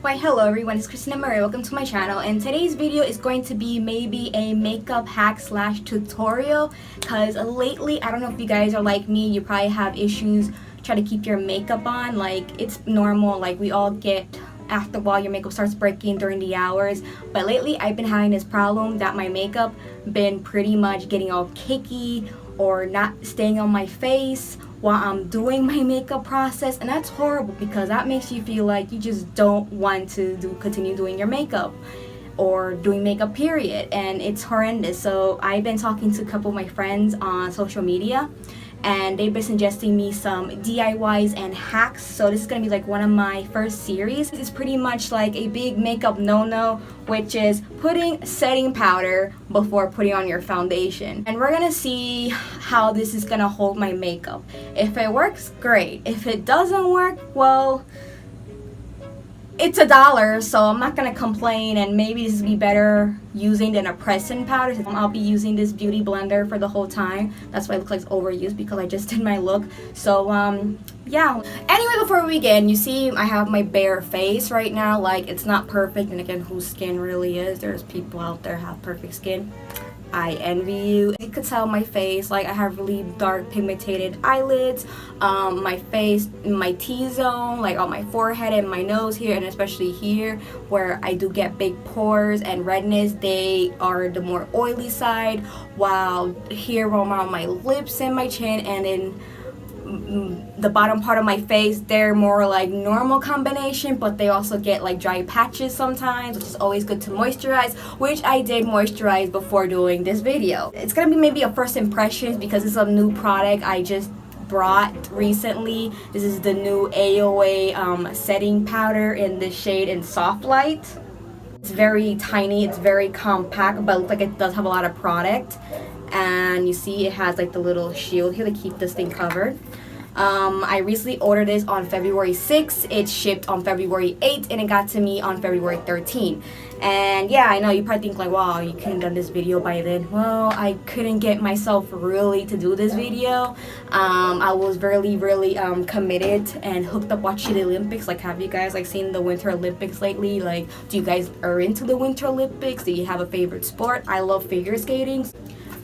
Why hello everyone, it's Krystina. Welcome to my channel, and today's video is going to be maybe a makeup hack slash tutorial, because lately, I don't know if you guys are like me, you probably have issues trying to keep your makeup on. Like, it's normal, like we all get, after a while your makeup starts breaking during the hours, but lately I've been having this problem that my makeup been pretty much getting all cakey or not staying on my face while I'm doing my makeup process, and that's horrible because that makes you feel like you just don't want to continue doing your makeup or doing makeup period, and it's horrendous. So I've been talking to a couple of my friends on social media, and they've been suggesting me some DIYs and hacks. So this is gonna be like one of my first series. It's pretty much like a big makeup no-no, which is putting setting powder before putting on your foundation. And we're gonna see how this is gonna hold my makeup. If it works, great. If it doesn't work, well, it's $1, so I'm not gonna complain, and maybe this will be better using than a pressing powder. I'll be using this beauty blender for the whole time. That's why it looks like it's overused, because I just did my look. So yeah. Anyway, before we begin, you see I have my bare face right now. Like, it's not perfect, and again, whose skin really is? There's people out there who have perfect skin. I envy you. You could tell my face, like I have really dark pigmented eyelids. My face, my T-zone, like on my forehead and my nose here, and especially here where I do get big pores and redness, they are the more oily side, while here around my lips and my chin and in the bottom part of my face, they're more like normal combination, but they also get like dry patches sometimes, which is always good to moisturize, which I did moisturize before doing this video. It's gonna be maybe a first impressions because it's a new product I just brought recently. This is the new AOA setting powder in the shade in Soft Light. It's very tiny, it's very compact, but it looks like it does have a lot of product. And you see it has like the little shield here to keep this thing covered. I recently ordered this on February 6th. It shipped on February 8th, and it got to me on February 13th. And yeah, I know you probably think like, wow, you couldn't have done this video by then. Well, I couldn't get myself really to do this video. I was really committed and hooked up watching the Olympics. Like, have you guys like seen the Winter Olympics lately? Like, do you guys are into the Winter Olympics? Do you have a favorite sport? I love figure skating.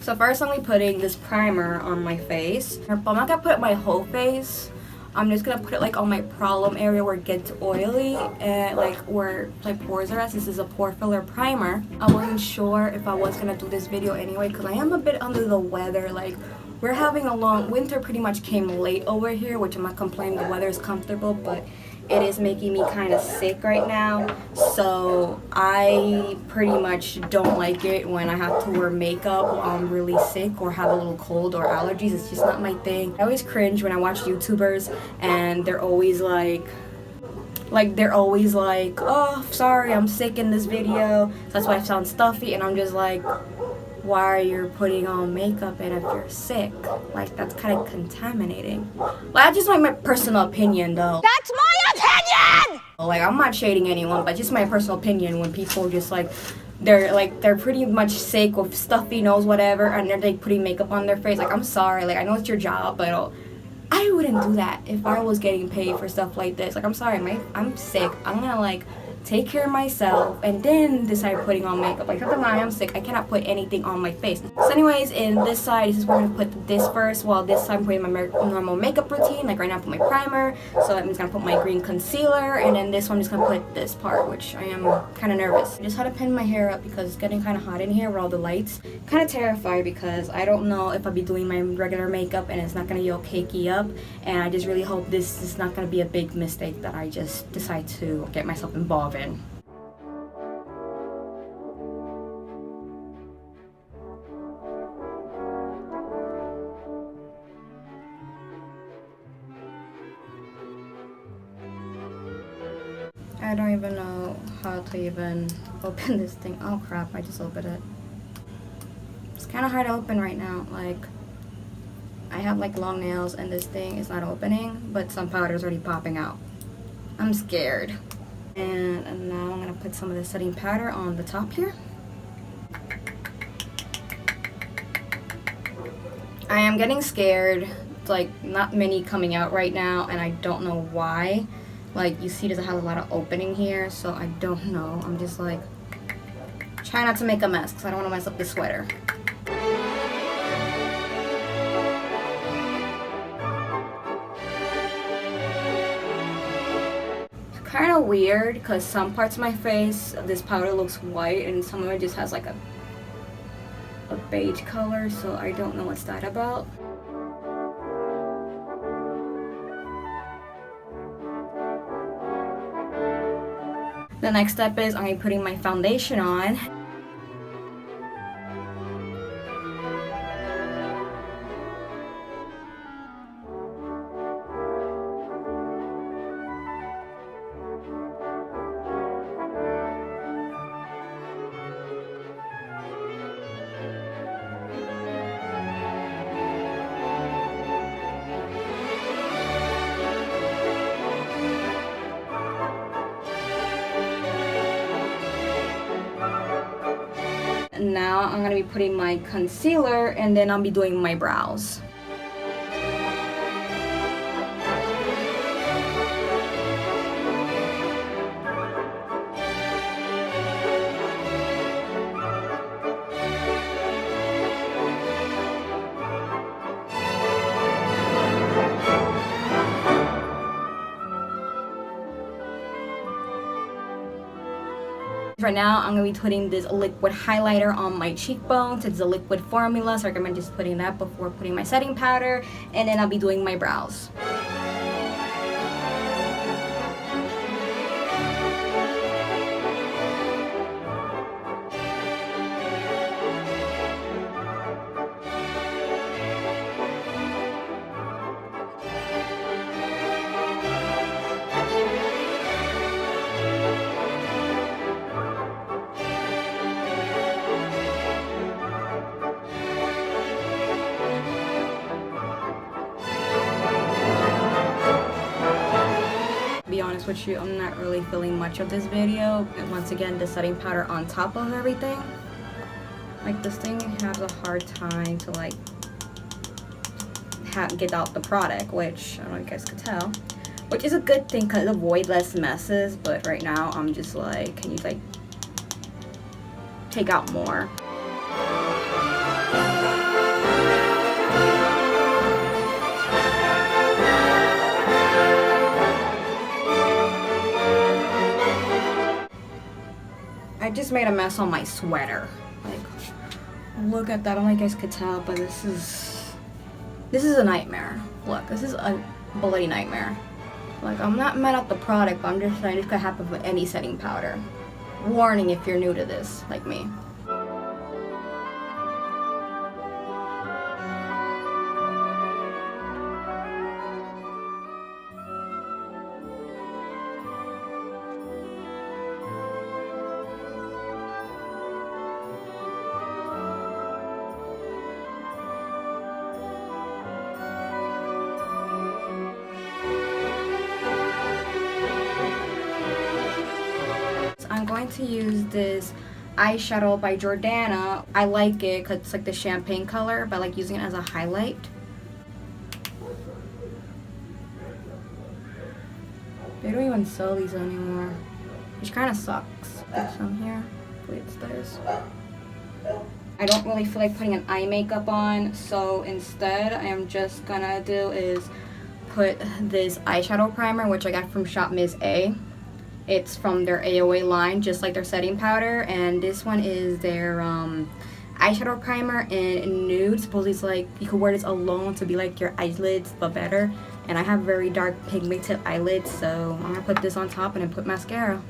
So first I'm going to be putting this primer on my face. But I'm not going to put it my whole face. I'm just going to put it like on my problem area where it gets oily and like where my pores are at. This is a pore filler primer. I wasn't sure if I was going to do this video anyway because I am a bit under the weather. Like, we're having a long winter, pretty much came late over here, which I'm not complaining, the weather is comfortable, but it is making me kind of sick right now. So I pretty much don't like it when I have to wear makeup while I'm really sick or have a little cold or allergies. It's just not my thing. I always cringe when I watch YouTubers and they're always like, oh, sorry, I'm sick in this video. That's why I sound stuffy, and I'm just like, why are you putting on makeup and if you're sick? Like, that's kind of contaminating. Like, that's just like my personal opinion though. That's my opinion! Like, I'm not shading anyone, but just my personal opinion when people just like, they're pretty much sick with stuffy nose, whatever, and they're like putting makeup on their face. Like, I'm sorry, like I know it's your job, but I wouldn't do that if I was getting paid for stuff like this. Like, I'm sorry, I'm sick. I'm gonna like take care of myself and then decide putting on makeup. Like, sometimes when I am sick, I cannot put anything on my face. So anyways, in this side, this is where I'm gonna put this first, while this side I'm putting my normal makeup routine. Like right now I put my primer, so I'm just gonna put my green concealer, and then this one I'm just gonna put this part, which I am kind of nervous. I just had to pin my hair up because it's getting kind of hot in here with all the lights. Kind of terrified because I don't know if I'll be doing my regular makeup and it's not gonna be all cakey up, and I just really hope this is not gonna be a big mistake that I just decide to get myself involved in. I don't even know how to even open this thing. Oh crap, I just opened it. It's kind of hard to open right now. Like, I have like long nails and this thing is not opening, but some powder is already popping out. I'm scared. And now I'm gonna put some of the setting powder on the top here. I am getting scared. It's like not many coming out right now, and I don't know why. Like, you see, doesn't have a lot of opening here, so I don't know. I'm just like, try not to make a mess because I don't want to mess up the sweater. Kind of weird because some parts of my face, this powder looks white and some of it just has like a beige color, so I don't know what's that about. The next step is I'm going to be putting my foundation on. Now I'm going to be putting my concealer and then I'll be doing my brows. Right now, I'm going to be putting this liquid highlighter on my cheekbones. It's a liquid formula, so I recommend just putting that before putting my setting powder, and then I'll be doing my brows. Be honest with you, I'm not really feeling much of this video, and once again the setting powder on top of everything, like this thing has a hard time to like get out the product, which I don't know if you guys could tell, which is a good thing because it avoids less messes. But right now I'm just like, can you like take out more? I just made a mess on my sweater. Like, look at that. I don't know if you guys could tell, but this is a nightmare. Look, this is a bloody nightmare. Like, I'm not mad at the product, but I'm just saying this could happen with any setting powder. Warning if you're new to this, like me. I'm going to use this eyeshadow by Jordana. I like it because it's like the champagne color, but I like using it as a highlight. They don't even sell these anymore, which kind of sucks. There's some here. Wait, it's this. I don't really feel like putting an eye makeup on, so instead I am just gonna do is put this eyeshadow primer, which I got from Shop Miss A. It's from their AOA line, just like their setting powder, and this one is their eyeshadow primer in Nude. Supposedly it's like you could wear this alone to be like your eyelids, but better. And I have very dark pigmented eyelids, so I'm gonna put this on top and then put mascara.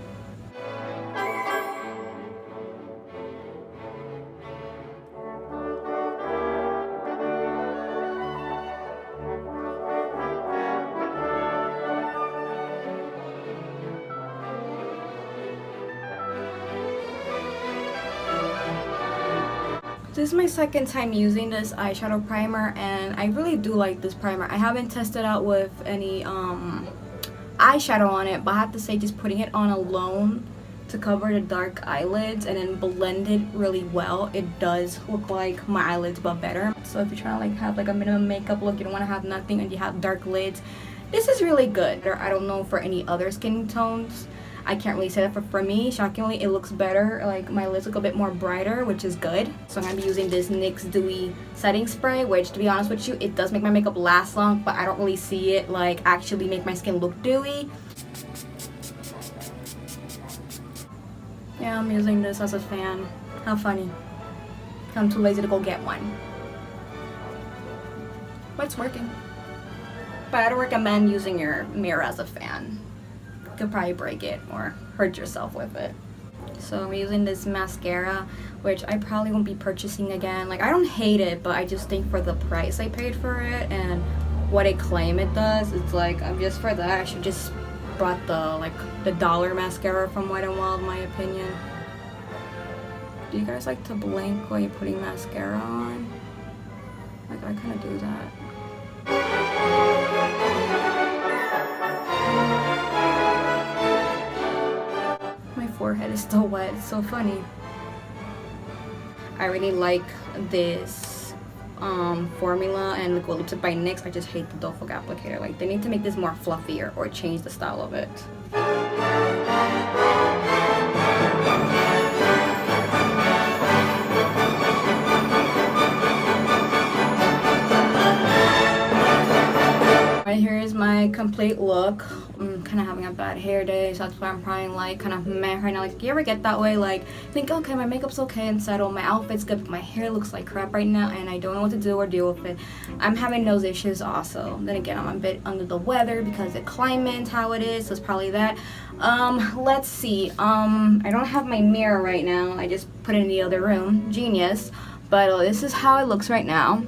This is my second time using this eyeshadow primer, and I really do like this primer. I haven't tested out with any eyeshadow on it, but I have to say just putting it on alone to cover the dark eyelids and then blend it really well, it does look like my eyelids but better. So if you're trying to like have like a minimum makeup look, you don't want to have nothing and you have dark lids, This is really good. I don't know for any other skin tones. I can't really say that for me. Shockingly, it looks better. Like my lips look a bit more brighter, which is good. So I'm gonna be using this NYX Dewy setting spray, which to be honest with you, it does make my makeup last long, but I don't really see it like actually make my skin look dewy. Yeah, I'm using this as a fan. How funny. I'm too lazy to go get one. But it's working. But I don't recommend using your mirror as a fan. You could probably break it or hurt yourself with it. So I'm using this mascara, which I probably won't be purchasing again. Like, I don't hate it, but I just think for the price I paid for it and what it claim it does, it's like, I'm just for that, I should just brought the dollar mascara from Wet n Wild, in my opinion. Do you guys like to blink while you're putting mascara on? Like, I kind of do that. My forehead is still wet. It's so funny. I really like this formula and liquid lipstick by NYX. I just hate the Dulce applicator. Like, they need to make this more fluffier or change the style of it. Right, here's my complete look. I'm kind of having a bad hair day, so that's why I'm probably like kind of meh right now. Like, you ever get that way? Like, think, okay, my makeup's okay and settled, my outfit's good, but my hair looks like crap right now, and I don't know what to do or deal with it. I'm having those issues also. Then again, I'm a bit under the weather because the climate's how it is, so it's probably that. Let's see. I don't have my mirror right now. I just put it in the other room. Genius. But this is how it looks right now.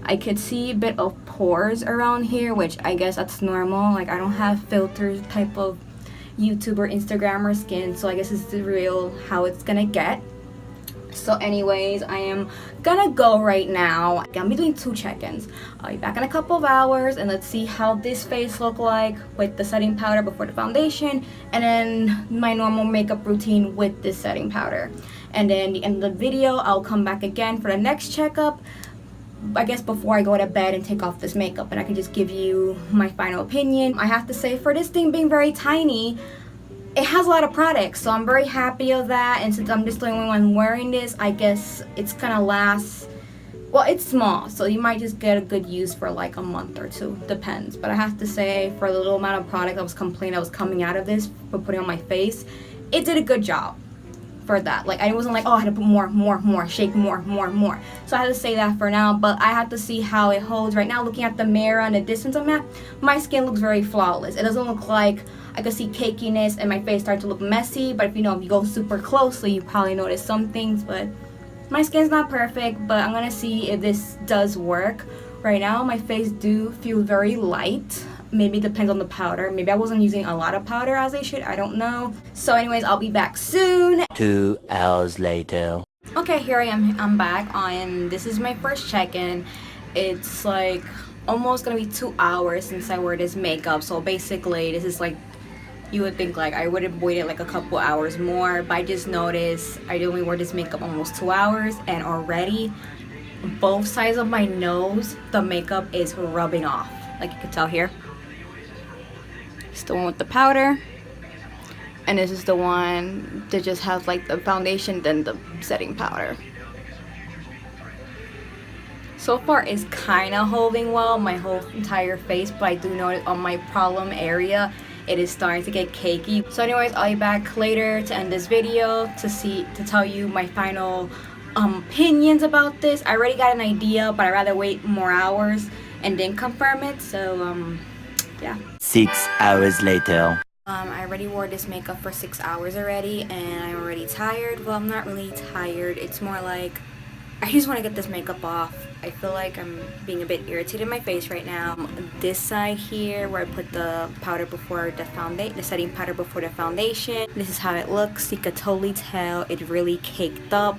I could see a bit of pores around here, which I guess that's normal. Like, I don't have filters type of YouTuber, Instagrammer skin, so I guess it's the real how it's gonna get. So anyways, I am gonna go right now. I'm gonna be doing 2 check-ins. I'll be back in a couple of hours, and let's see how this face look like with the setting powder before the foundation, and then my normal makeup routine with this setting powder. And then the end of the video, I'll come back again for the next checkup, I guess before I go to bed and take off this makeup, and I can just give you my final opinion. I have to say, for this thing being very tiny, it has a lot of products, so I'm very happy of that. And since I'm just the only one wearing this, I guess it's gonna last, well, it's small, so you might just get a good use for like a month or 2, depends. But I have to say, for the little amount of product I was complaining I was coming out of this for putting on my face, it did a good job for that. Like, I wasn't like, oh, I had to put more, shake more. So I had to say that for now, but I have to see how it holds. Right now, looking at the mirror and the distance I'm at, my skin looks very flawless. It doesn't look like I could see cakiness and my face start to look messy, but if you go super closely, you probably notice some things. But my skin's not perfect, but I'm gonna see if this does work. Right now, my face do feel very light. Maybe it depends on the powder. Maybe I wasn't using a lot of powder as I should. I don't know. So anyways, I'll be back soon. 2 hours later. Okay, here I am. I'm back on. This is my first check-in. It's like almost gonna be 2 hours since I wore this makeup. So basically, this is like, you would think like I would have waited like a couple hours more, but I just noticed I only wore this makeup almost 2 hours, and already both sides of my nose, the makeup is rubbing off. Like, you can tell here. It's the one with the powder, and this is the one that just has like the foundation, then the setting powder. So far it's kind of holding well my whole entire face, but I do notice on my problem area it is starting to get cakey. So anyways, I'll be back later to end this video to tell you my final opinions about this. I already got an idea, but I'd rather wait more hours and then confirm it. So yeah. 6 hours later. I already wore this makeup for 6 hours already, and I'm already tired. Well, I'm not really tired. It's more like I just want to get this makeup off. I feel like I'm being a bit irritated in my face right now. This side here, where I put the powder before the foundation, the setting powder before the foundation. This is how it looks. You could totally tell it really caked up.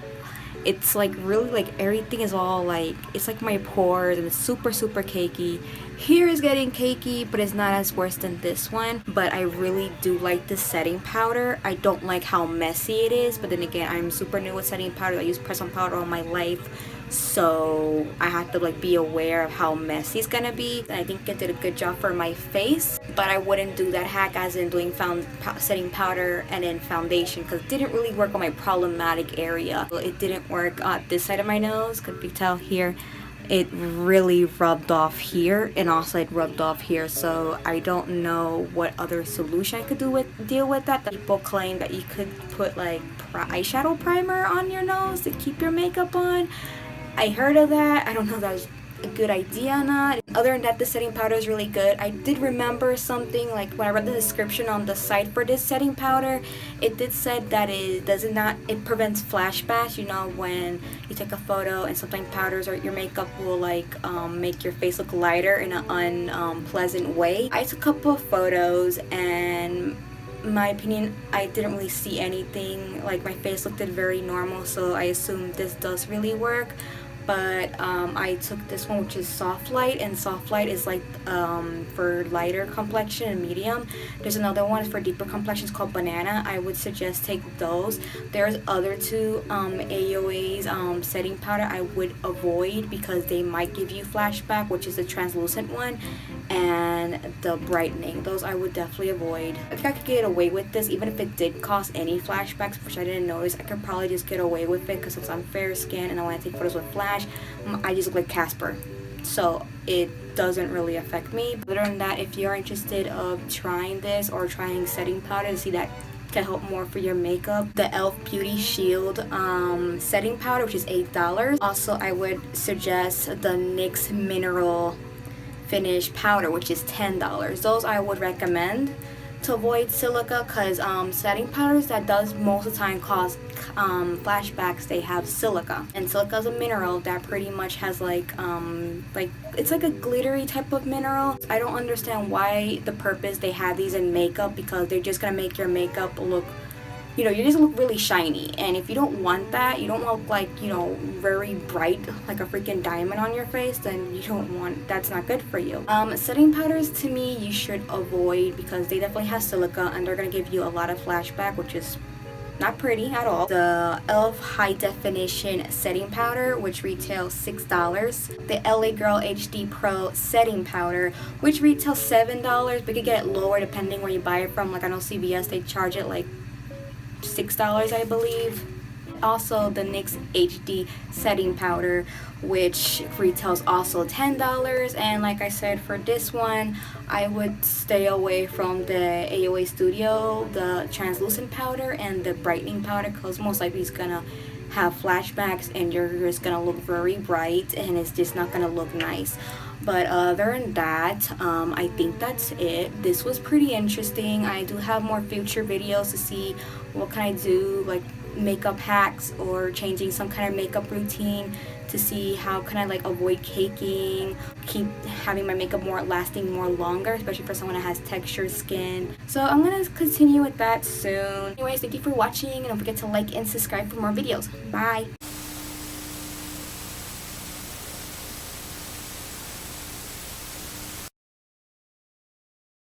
It's like really like everything is all like, it's like my pores, and it's super cakey. Here is getting cakey, but it's not as worse than this one. But I really do like this setting powder. I don't like how messy it is, but then again, I'm super new with setting powder. I use press on powder all my life, so I have to like be aware of how messy it's gonna be. And I think it did a good job for my face, but I wouldn't do that hack as in doing setting powder and then foundation, because it didn't really work on my problematic area. It didn't work on this side of my nose. Could you tell here? It really rubbed off here, and also it rubbed off here, so I don't know what other solution I could deal with that. People claim that you could put like eyeshadow primer on your nose to keep your makeup on. I heard of that. I don't know if that was a good idea or not. Other than that, the setting powder is really good. I did remember something, like when I read the description on the site for this setting powder, it did said that it prevents flashbacks. You know, when you take a photo and something powders or your makeup will like make your face look lighter in an unpleasant way. I took a couple of photos, and my opinion, I didn't really see anything. Like my face looked very normal, so I assume this does really work. But I took this one, which is Soft Light, and Soft Light is like for lighter complexion and medium. There's another one for deeper complexions called Banana. I would suggest take those. There's other two AOA's setting powder I would avoid because they might give you flashback, which is the translucent one, and the brightening. Those I would definitely avoid. I think I could get away with this even if it did cause any flashbacks, which I didn't notice. I could probably just get away with it because since I'm fair skinned and I want to take photos with flash, I just look like Casper, so it doesn't really affect me. Other than that, if you're interested of trying this or trying setting powder to see that can help more for your makeup, the e.l.f. Beauty Shield setting powder, which is $8. Also, I would suggest the NYX Mineral Finish powder, which is $10. Those I would recommend to avoid silica, because setting powders that does most of the time cause flashbacks, they have silica, and silica is a mineral that pretty much has like it's like a glittery type of mineral. I don't understand why the purpose they have these in makeup, because they're just gonna make your makeup look, you know, you just look really shiny. And if you don't want that, you don't want like, you know, very bright like a freaking diamond on your face, then you don't want, that's not good for you. Setting powders to me you should avoid because they definitely have silica and they're gonna give you a lot of flashback, which is not pretty at all. The e.l.f. High Definition Setting Powder, which retails $6. The LA Girl HD Pro Setting Powder, which retails $7, but you can get it lower depending where you buy it from. Like I know CVS, they charge it like $6, I believe. Also the NYX HD Setting Powder, which retails also $10. And like I said, for this one I would stay away from the AOA Studio, the translucent powder and the brightening powder, because most likely it's gonna have flashbacks and you're just gonna look very bright and it's just not gonna look nice. But other than that, I think that's it. This was pretty interesting. I do have more future videos to see what can I do, like makeup hacks or changing some kind of makeup routine to see how can I like avoid caking, keep having my makeup lasting more longer, especially for someone that has textured skin. So I'm gonna continue with that soon. Anyways, thank you for watching and don't forget to like and subscribe for more videos. Bye.